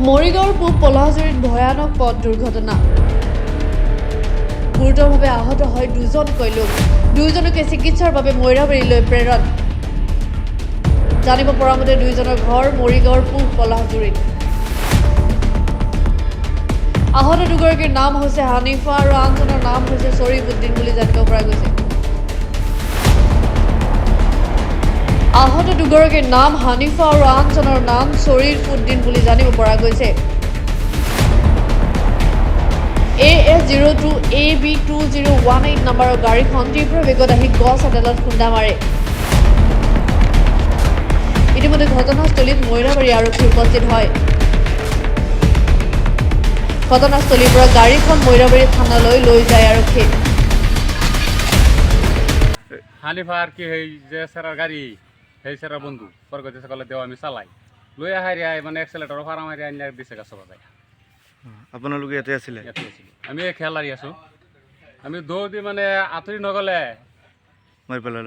মৰিগাঁৱৰ পূব পলাহজুৰিত ভয়ানক পথ দুৰ্ঘটনা। গুৰুতৰভাৱে আহত হয় দুজনকৈ লোক। দুয়োজনকে চিকিৎসাৰ বাবে মৈৰাবাৰীলৈ প্ৰেৰণ। জানিব পৰা মতে দুয়োজনৰ ঘৰ মৰিগাঁৱৰ পূব পলাহজুৰিত। আহত দুগৰাকীৰ নাম হৈছে হানিফা আৰু আনজনৰ নাম হৈছে শ্বৰীফুদ্দিন বুলি জানিব পৰা গৈছে। আহত দুগৰাকীৰ নাম হানিফা আৰু আনজনৰ নাম শ্বৰীফুদ্দিন বুলি জানিব পৰা গৈছে। AS02 AB2018 নম্বৰৰ গাড়ীখন তীব্ৰ বেগত আহি গছ এডালত খুন্দা মাৰে। ইতিমধ্যে ঘটনাস্থলীত মৈৰাবাৰী আৰক্ষী উপস্থিত হয়। ঘটনাস্থলীৰ পৰা গাড়ীখন মৈৰাবাৰী থানালৈ লৈ যায় আৰক্ষী। হানিফার কি এই যে সেরার গাড়ি সেই সেরার বন্ধু পরগতি সকালে দেওয়া আমি চালাই লৈ আহারি মানে এক্সেলেটর ফারা মারি আনি দিছে গাছ বাজায়। আপোনালোকে ইয়াতে আছিলে? আমি খেয়াল হারি আছো। আমি দৌড় দি মানে আঁতৰি নগলে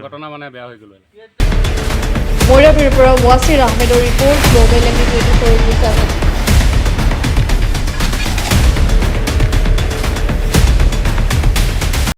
ঘটনা মানে বেয়া হৈ গ'ল। মৈৰাবাৰীৰ পৰা ৱাছিৰ আহমেদৰ ৰিপৰ্ট গ্লোবেল এণ্ড 24 নিউজ।